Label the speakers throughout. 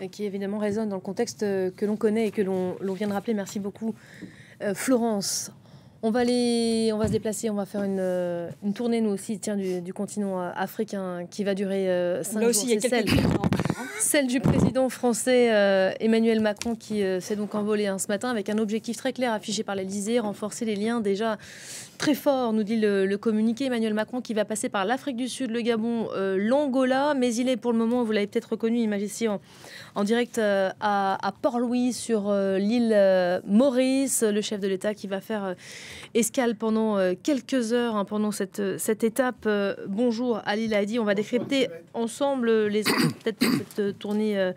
Speaker 1: et qui évidemment résonne dans le contexte que l'on connaît et que l'on vient de rappeler. Merci beaucoup, Florence. On va se déplacer, on va faire une tournée, nous aussi, tiens, du continent africain qui va durer 5 jours.
Speaker 2: Là aussi, il y a quelques
Speaker 1: celle du président français Emmanuel Macron qui s'est donc envolé ce matin avec un objectif très clair affiché par l'Élysée, renforcer les liens déjà très forts, nous dit le communiqué. Emmanuel Macron qui va passer par l'Afrique du Sud, le Gabon, l'Angola, mais il est pour le moment, vous l'avez peut-être reconnu, image ici en direct à Port-Louis sur l'île Maurice, le chef de l'État qui va faire escale pendant quelques heures pendant cette étape. Bonjour Ali Lahadi, on va décrypter ensemble les enjeux peut-être de cette tournée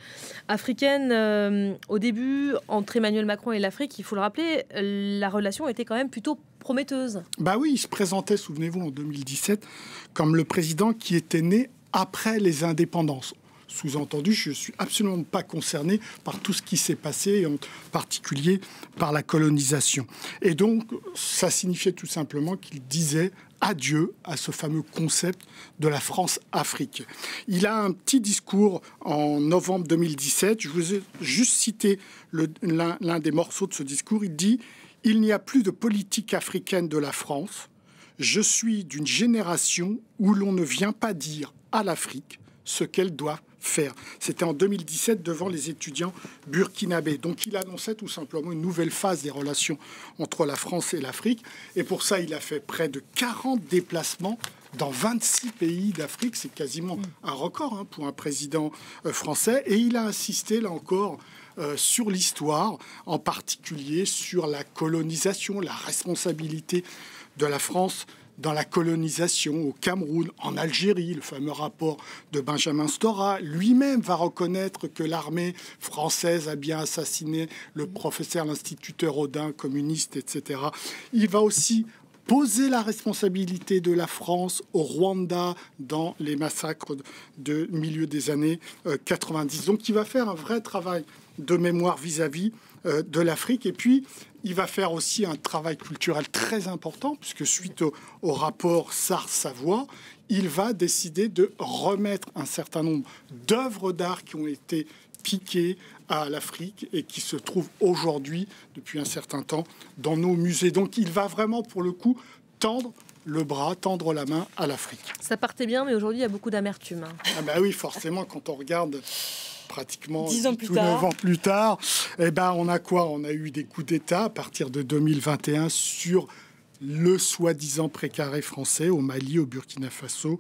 Speaker 1: africaine. Au début, entre Emmanuel Macron et l'Afrique, il faut le rappeler, la relation était quand même plutôt prometteuse.
Speaker 3: Bah oui, il se présentait, souvenez-vous, en 2017, comme le président qui était né après les indépendances. Sous-entendu, je ne suis absolument pas concerné par tout ce qui s'est passé, en particulier par la colonisation. Et donc, ça signifiait tout simplement qu'il disait adieu à ce fameux concept de la France-Afrique. Il a un petit discours en novembre 2017. Je vous ai juste cité l'un des morceaux de ce discours. Il dit « Il n'y a plus de politique africaine de la France. Je suis d'une génération où l'on ne vient pas dire à l'Afrique ce qu'elle doit faire. » C'était en 2017 devant les étudiants burkinabés. Donc il annonçait tout simplement une nouvelle phase des relations entre la France et l'Afrique. Et pour ça, il a fait près de 40 déplacements dans 26 pays d'Afrique. C'est quasiment un record pour un président français. Et il a insisté, là encore, sur l'histoire, en particulier sur la colonisation, la responsabilité de la France dans la colonisation au Cameroun, en Algérie, le fameux rapport de Benjamin Stora. Lui-même va reconnaître que l'armée française a bien assassiné le professeur, l'instituteur Odin, communiste, etc. Il va aussi poser la responsabilité de la France au Rwanda dans les massacres de milieu des années 90. Donc il va faire un vrai travail de mémoire vis-à-vis de l'Afrique. Et puis, il va faire aussi un travail culturel très important, puisque suite au rapport SARS-Savoie, il va décider de remettre un certain nombre d'œuvres d'art qui ont été piquées à l'Afrique et qui se trouvent aujourd'hui, depuis un certain temps, dans nos musées. Donc, il va vraiment, pour le coup, tendre le bras, tendre la main à l'Afrique.
Speaker 1: Ça partait bien, mais aujourd'hui, il y a beaucoup d'amertume.
Speaker 3: Ah ben oui, forcément, quand on regarde pratiquement
Speaker 2: 9
Speaker 3: ans plus tard, eh ben on a quoi? On a eu des coups d'État à partir de 2021 sur le soi-disant précaré français au Mali, au Burkina Faso,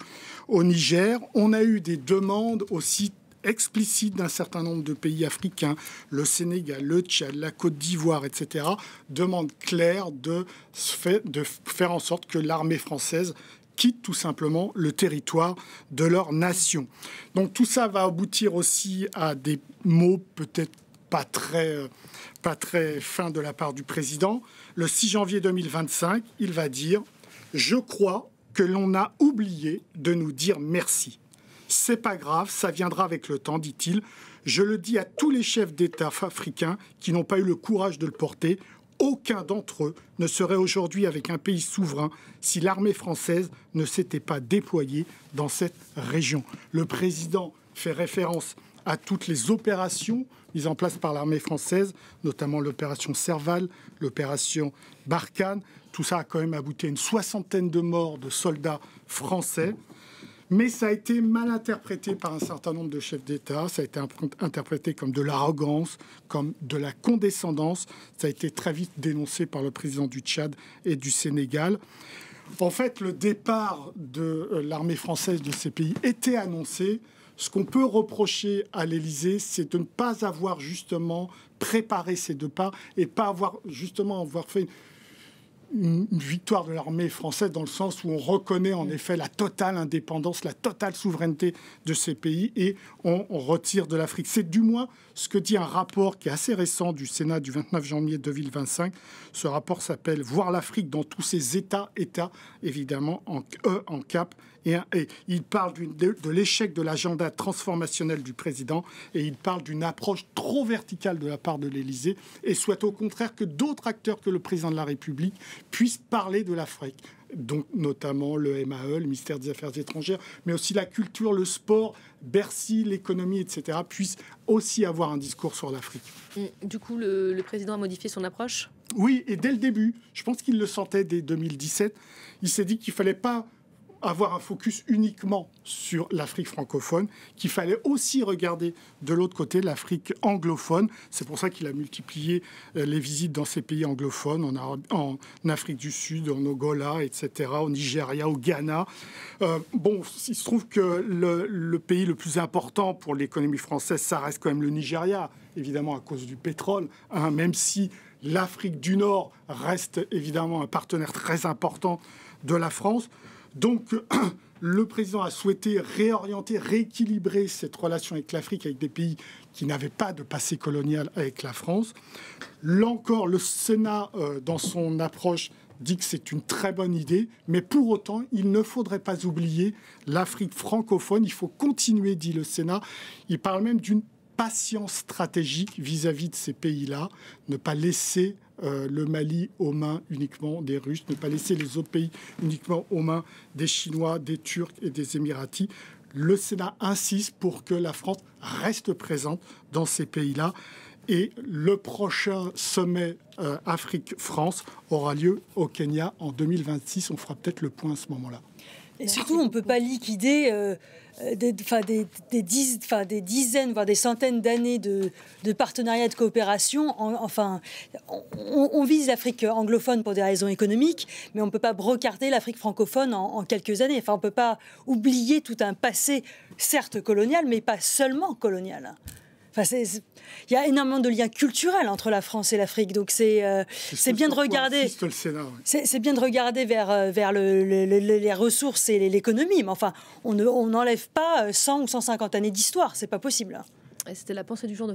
Speaker 3: au Niger. On a eu des demandes aussi explicites d'un certain nombre de pays africains, le Sénégal, le Tchad, la Côte d'Ivoire, etc. Demande claire de faire en sorte que l'armée française quittent tout simplement le territoire de leur nation. Donc tout ça va aboutir aussi à des mots peut-être pas très fins de la part du président. Le 6 janvier 2025, il va dire « Je crois que l'on a oublié de nous dire merci. C'est pas grave, ça viendra avec le temps, dit-il. Je le dis à tous les chefs d'État africains qui n'ont pas eu le courage de le porter. Aucun d'entre eux ne serait aujourd'hui avec un pays souverain si l'armée française ne s'était pas déployée dans cette région. » Le président fait référence à toutes les opérations mises en place par l'armée française, notamment l'opération Serval, l'opération Barkhane. Tout ça a quand même abouti à une 60aine de morts de soldats français. Mais ça a été mal interprété par un certain nombre de chefs d'État. Ça a été interprété comme de l'arrogance, comme de la condescendance. Ça a été très vite dénoncé par le président du Tchad et du Sénégal. En fait, le départ de l'armée française de ces pays était annoncé. Ce qu'on peut reprocher à l'Élysée, c'est de ne pas avoir justement préparé ces deux pas et pas avoir fait une victoire de l'armée française dans le sens où on reconnaît en effet la totale indépendance, la totale souveraineté de ces pays et on retire de l'Afrique. C'est du moins ce que dit un rapport qui est assez récent du Sénat du 29 janvier 2025. Ce rapport s'appelle « Voir l'Afrique dans tous ses États évidemment en cap ». Et il parle de l'échec de l'agenda transformationnel du président et il parle d'une approche trop verticale de la part de l'Élysée et souhaite au contraire que d'autres acteurs que le président de la République puissent parler de l'Afrique donc notamment le MAE, le ministère des Affaires étrangères, mais aussi la culture, le sport, Bercy, l'économie, etc., puissent aussi avoir un discours sur l'Afrique.
Speaker 1: Du coup, le président a modifié son approche ?
Speaker 3: Oui, et dès le début, je pense qu'il le sentait dès 2017, il s'est dit qu'il ne fallait pas avoir un focus uniquement sur l'Afrique francophone, qu'il fallait aussi regarder de l'autre côté l'Afrique anglophone. C'est pour ça qu'il a multiplié les visites dans ces pays anglophones, en Afrique du Sud, en Angola, etc., au Nigeria, au Ghana. Il se trouve que le pays le plus important pour l'économie française, ça reste quand même le Nigeria, évidemment à cause du pétrole, même si l'Afrique du Nord reste évidemment un partenaire très important de la France. Donc, le président a souhaité réorienter, rééquilibrer cette relation avec l'Afrique, avec des pays qui n'avaient pas de passé colonial avec la France. Là encore, le Sénat, dans son approche, dit que c'est une très bonne idée, mais pour autant, il ne faudrait pas oublier l'Afrique francophone. Il faut continuer, dit le Sénat. Il parle même d'une patience stratégique vis-à-vis de ces pays-là, ne pas laisser le Mali aux mains uniquement des Russes, ne pas laisser les autres pays uniquement aux mains des Chinois, des Turcs et des Émiratis. Le Sénat insiste pour que la France reste présente dans ces pays-là. Et le prochain sommet Afrique-France aura lieu au Kenya en 2026. On fera peut-être le point à ce moment-là.
Speaker 2: Et surtout, on ne peut pas liquider des dizaines, voire des centaines d'années de partenariat, de coopération. On vise l'Afrique anglophone pour des raisons économiques, mais on ne peut pas brocarder l'Afrique francophone en quelques années. On ne peut pas oublier tout un passé, certes colonial, mais pas seulement colonial. Il y a énormément de liens culturels entre la France et l'Afrique, donc c'est bien de regarder. C'est bien de regarder vers les ressources et l'économie, mais on n'enlève pas 100 ou 150 années d'histoire, c'est pas possible.
Speaker 1: Et c'était la pensée du jour de